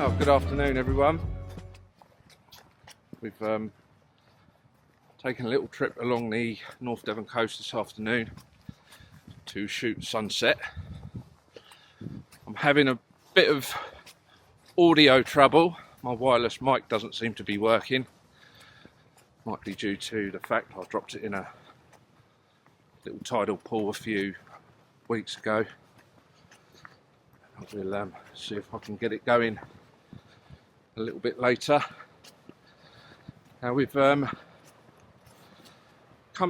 Oh, good afternoon everyone. We've taken a little trip along the North Devon coast this afternoon to shoot sunset. I'm having a bit of audio trouble. My wireless mic doesn't seem to be working. Might be due to the fact I dropped it in a little tidal pool a few weeks ago. We'll see if I can get it going a little bit later. Now we've come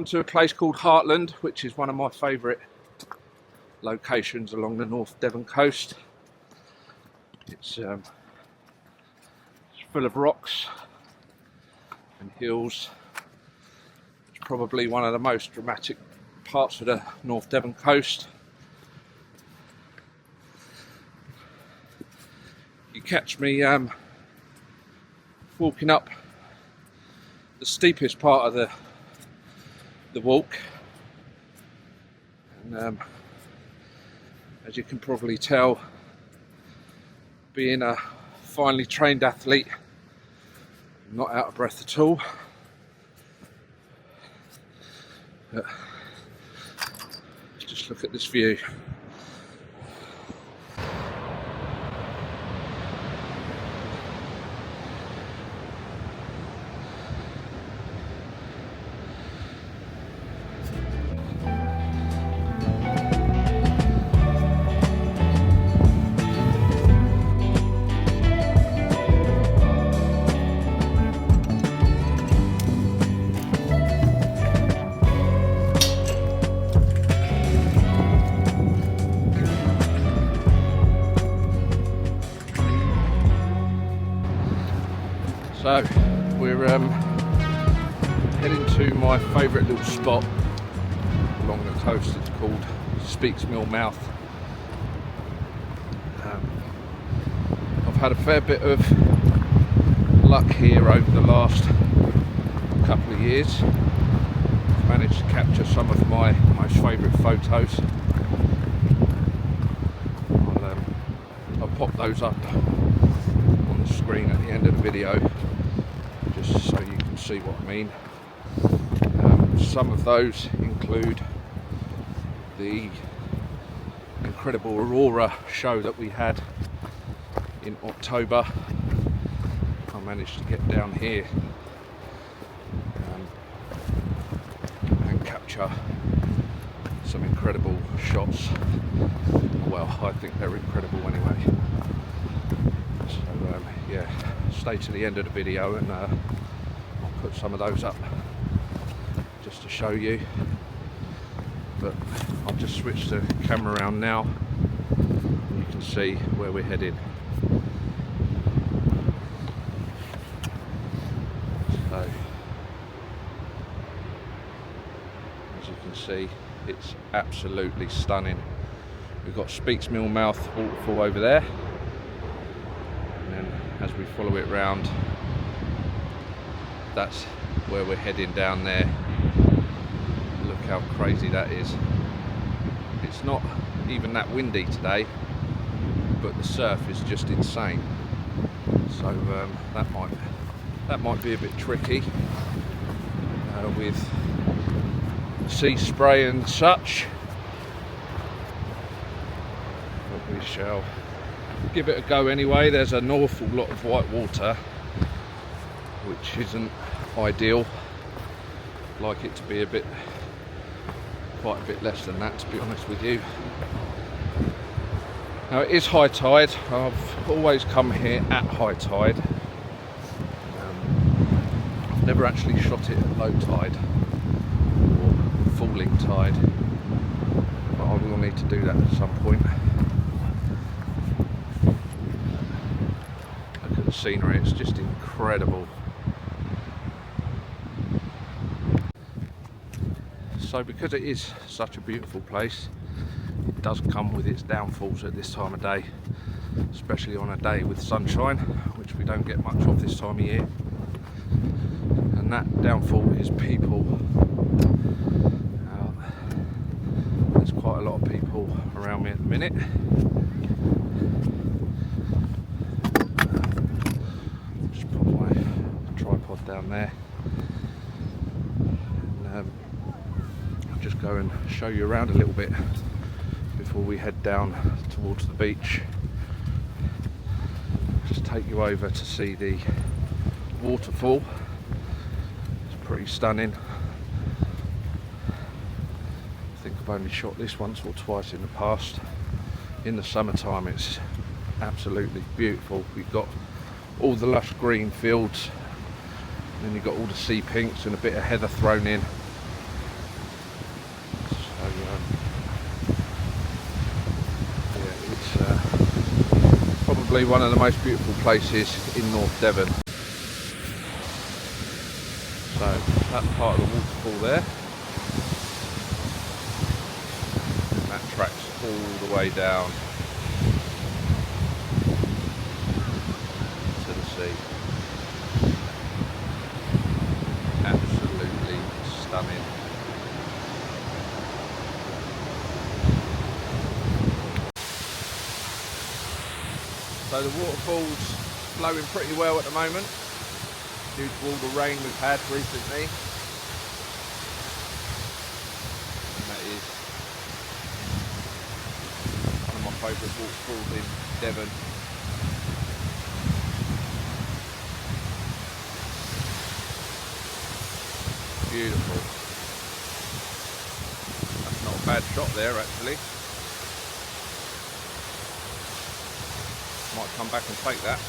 to a place called Heartland, which is one of my favourite locations along the North Devon coast. It's full of rocks and hills. It's probably one of the most dramatic parts of the North Devon coast. You catch me walking up the steepest part of the walk, and as you can probably tell, being a finely trained athlete, I'm not out of breath at all. But just look at this view. So we're heading to my favourite little spot along the coast. It's called Spekes Mill mouth. I've had a fair bit of luck here over the last couple of years. I've managed to capture some of my most favourite photos. I'll pop those up on the screen at the end of the video, just so you can see what I mean. Some of those include the incredible Aurora show that we had in October. I managed to get down here and capture some incredible shots. Well, I think they're incredible anyway. So yeah, stay to the end of the video and I'll put some of those up just to show you. But I'll just switch the camera around now and you can see where we're headed. So as you can see, it's absolutely stunning. We've got Spekes Mill mouth waterfall over there, and then as we follow it round, that's where we're heading down there. Look how crazy that is. It's not even that windy today, but the surf is just insane. So that might be a bit tricky with sea spray and such. But we shall give it a go anyway. There's an awful lot of white water, which isn't ideal. I'd like it to be quite a bit less than that, to be honest with you. Now it is high tide. I've always come here at high tide. I've never actually shot it at low tide or falling tide, but I will need to do that at some point. Look at the scenery, it's just incredible. So because it is such a beautiful place, it does come with its downfalls at this time of day, especially on a day with sunshine, which we don't get much of this time of year. And that downfall is people. There's quite a lot of people around me at the minute. down there. And, I'll just go and show you around a little bit before we head down towards the beach. Just take you over to see the waterfall. It's pretty stunning. I think I've only shot this once or twice in the past. In the summertime it's absolutely beautiful. We've got all the lush green fields, and then you've got all the sea pinks and a bit of heather thrown in. So yeah, it's probably one of the most beautiful places in North Devon. So that's part of the waterfall there. That tracks all the way down to the sea. Absolutely stunning. So the waterfall's flowing pretty well at the moment due to all the rain we've had recently. And that is one of my favourite waterfalls in Devon. Beautiful. That's not a bad shot there actually. Might come back and take that.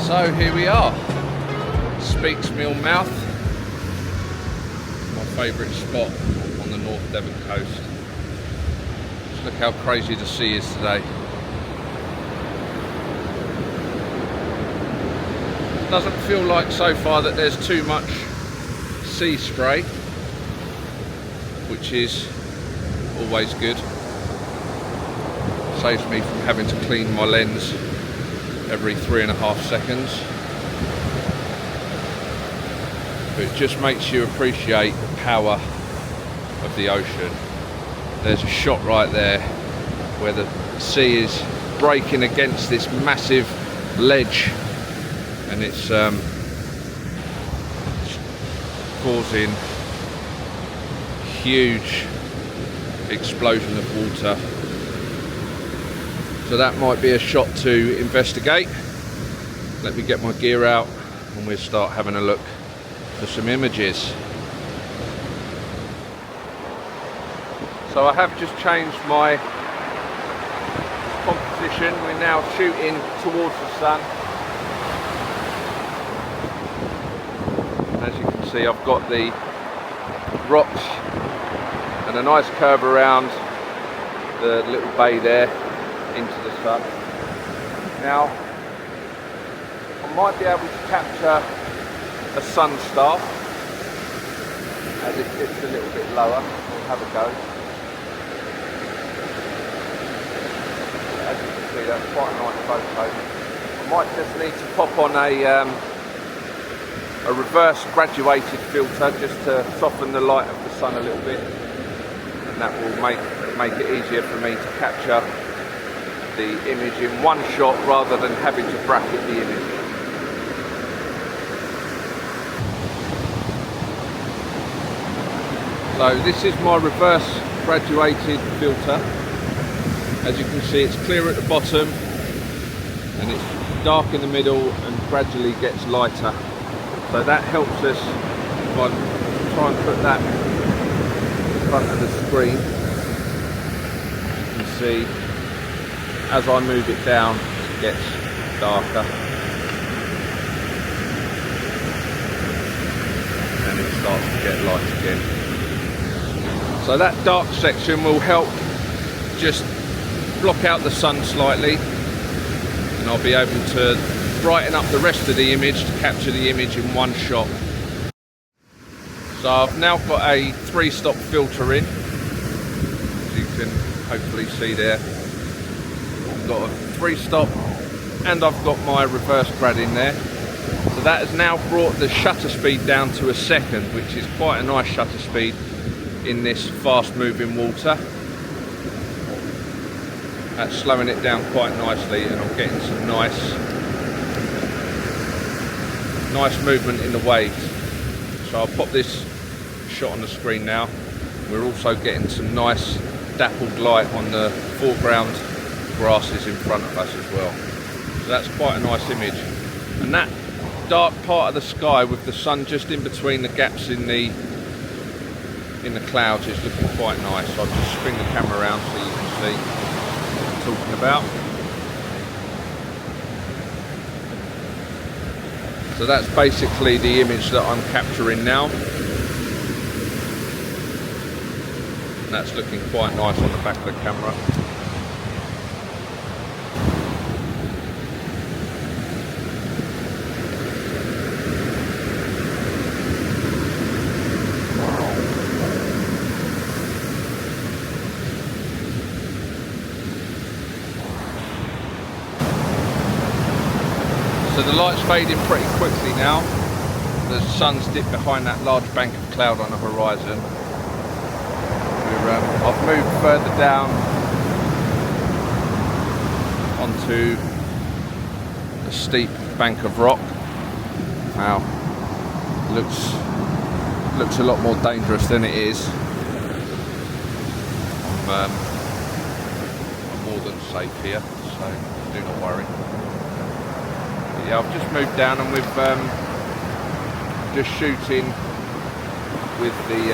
So here we are, Spekes Mill mouth, my favourite spot on the North Devon coast. Just look how crazy the sea is today. Doesn't feel like so far that there's too much sea spray, which is always good. Saves me from having to clean my lens every 3.5 seconds. But it just makes you appreciate the power of the ocean. There's a shot right there where the sea is breaking against this massive ledge, and it's causing huge explosion of water. So that might be a shot to investigate. Let me get my gear out and we'll start having a look for some images. So I have just changed my composition. We're now shooting towards the sun. As you can see, I've got the rocks and a nice curve around the little bay there into the sun. Now I might be able to capture a sun star as it gets a little bit lower. We'll have a go. As you can see, that's quite a nice photo. I might just need to pop on a reverse graduated filter just to soften the light of the sun a little bit, and that will make it easier for me to capture the image in one shot rather than having to bracket the image. So this is my reverse graduated filter. As you can see, it's clear at the bottom and it's dark in the middle and gradually gets lighter. So that helps us. If I try and put that in front of the screen, you can see as I move it down, it gets darker. And it starts to get light again. So that dark section will help just block out the sun slightly, and I'll be able to brighten up the rest of the image to capture the image in one shot. So I've now got a 3-stop filter in, as you can hopefully see there. I've got a 3-stop and I've got my reverse grad in there. So that has now brought the shutter speed down to a second, which is quite a nice shutter speed in this fast moving water. That's slowing it down quite nicely, and I'm getting some nice movement in the waves. So I'll pop this shot on the screen now. We're also getting some nice dappled light on the foreground grasses in front of us as well. So that's quite a nice image. And that dark part of the sky with the sun just in between the gaps in the clouds is looking quite nice. So I'll just spin the camera around so you can see what I'm talking about. So that's basically the image that I'm capturing now. And that's looking quite nice on the back of the camera. So the light's fading pretty quickly now. The sun's dipped behind that large bank of cloud on the horizon. I've moved further down onto a steep bank of rock. Now, looks a lot more dangerous than it is. I'm more than safe here, so do not worry. Yeah, I've just moved down and we've just shooting with the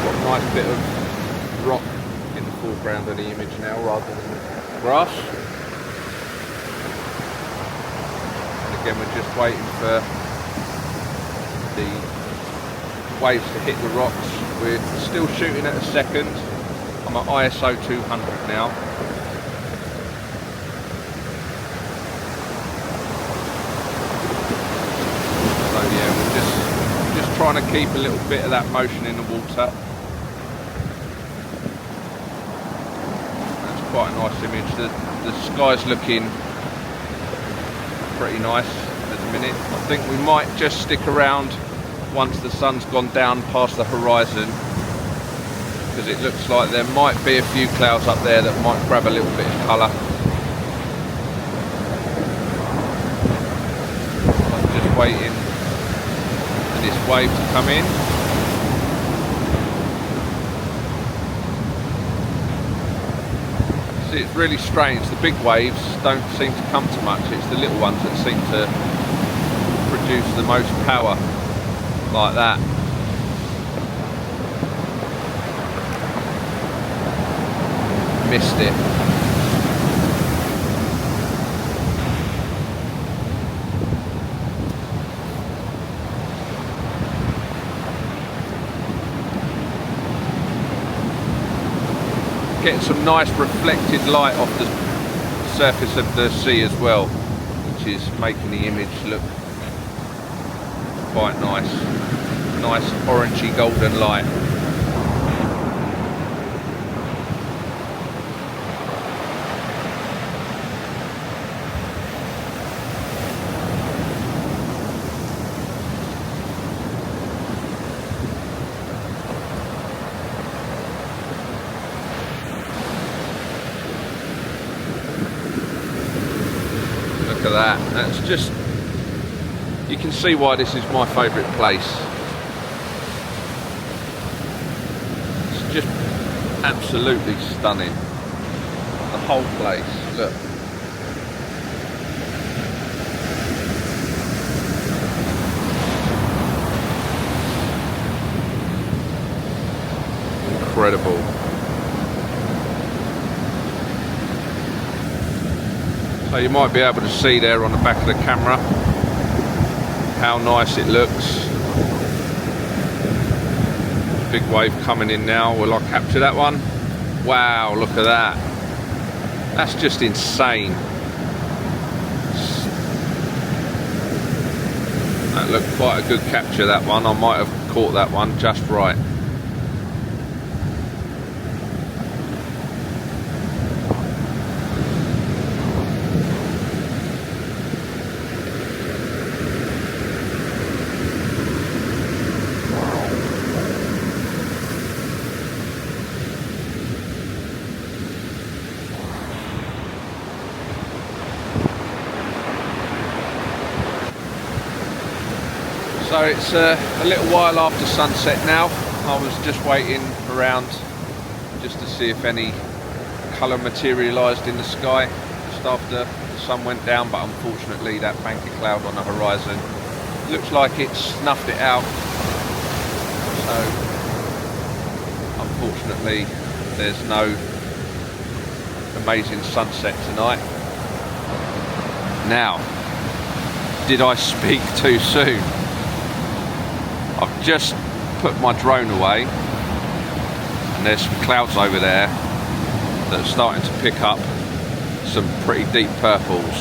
got a nice bit of rock in the foreground of the image now rather than grass. And again, we're just waiting for the waves to hit the rocks. We're still shooting at a second. I'm at ISO 200 now. Yeah, we're just trying to keep a little bit of that motion in the water. That's quite a nice image. The sky's looking pretty nice at the minute. I think we might just stick around once the sun's gone down past the horizon, because it looks like there might be a few clouds up there that might grab a little bit of colour. I'm just waiting this wave to come in. See, it's really strange. The big waves don't seem to come to much. It's the little ones that seem to produce the most power, like that. Missed it. Getting some nice reflected light off the surface of the sea as well, which is making the image look quite nice. Nice orangey golden light. Look at that. That's just, you can see why this is my favourite place. It's just absolutely stunning. The whole place, look. Incredible. So you might be able to see there on the back of the camera how nice it looks. Big wave coming in now. Will I capture that one? Wow, look at that. That's just insane. That looked quite a good capture, that one. I might have caught that one just right. So it's a little while after sunset now. I was just waiting around just to see if any colour materialised in the sky just after the sun went down, but unfortunately that bank of cloud on the horizon looks like it snuffed it out. So unfortunately there's no amazing sunset tonight. Now, did I speak too soon? I've just put my drone away and there's some clouds over there that are starting to pick up some pretty deep purples,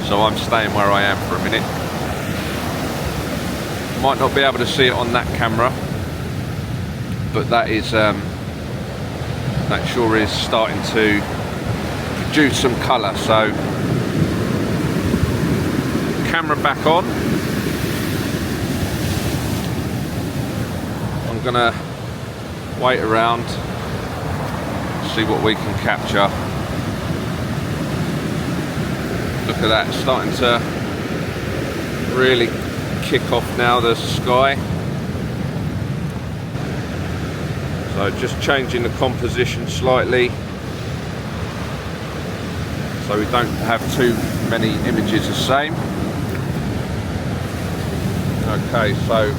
so I'm staying where I am for a minute. Might not be able to see it on that camera, but that is that sure is starting to produce some colour. So camera back on. I'm gonna wait around, see what we can capture. Look at that, starting to really kick off now, the sky. So just changing the composition slightly so we don't have too many images the same. Okay, so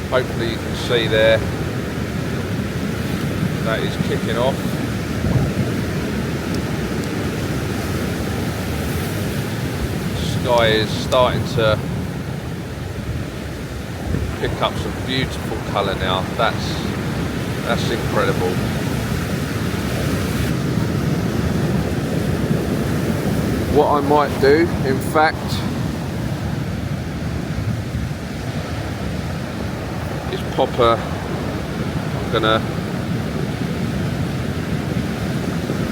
hopefully you can see there, that is kicking off. Sky is starting to pick up some beautiful colour now. That's incredible. What I might do, in fact, is pop I'm gonna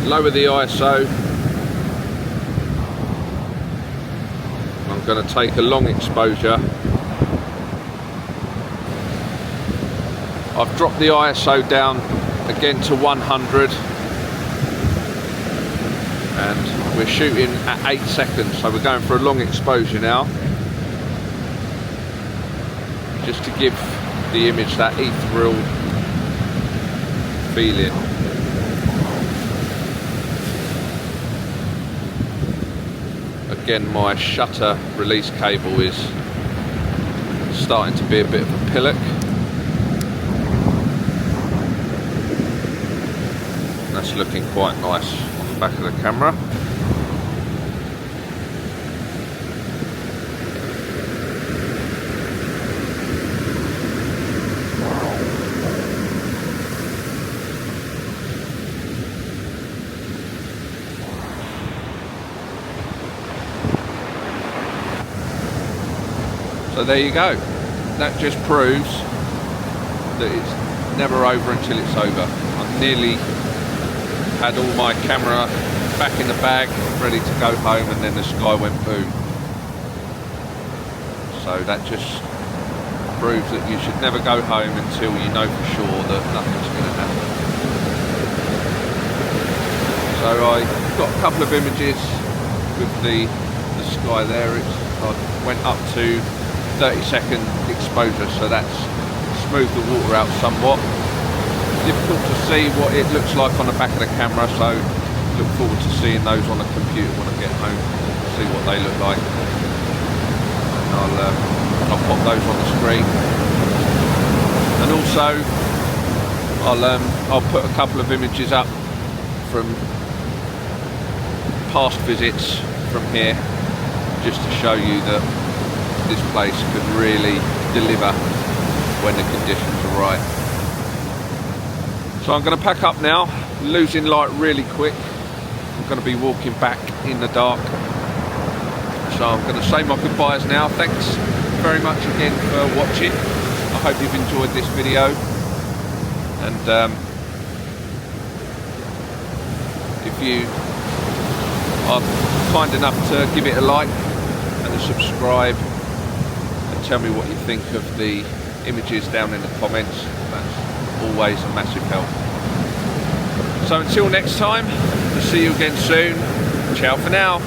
lower the ISO. I'm gonna take a long exposure. I've dropped the ISO down again to 100 and we're shooting at 8 seconds, so we're going for a long exposure now, just to give the image that ethereal feeling. Again, my shutter release cable is starting to be a bit of a pillock. That's looking quite nice on the back of the camera. So there you go. That just proves that it's never over until it's over. I've nearly had all my camera back in the bag, ready to go home, and then the sky went boom. So that just proves that you should never go home until you know for sure that nothing's going to happen. So I got a couple of images with the sky there. I went up to 30-second exposure, so that's smoothed the water out somewhat. Difficult to see what it looks like on the back of the camera, so look forward to seeing those on the computer when I get home, see what they look like. And I'll pop those on the screen, and also I'll put a couple of images up from past visits from here, just to show you that this place could really deliver when the conditions are right. So I'm going to pack up now, losing light really quick. I'm going to be walking back in the dark So I'm going to say my goodbyes now. Thanks very much again for watching. I hope you've enjoyed this video, and if you are kind enough to give it a like and a subscribe and tell me what you think of the images down in the comments, that's always a massive help. So until next time, I'll see you again soon. Ciao for now.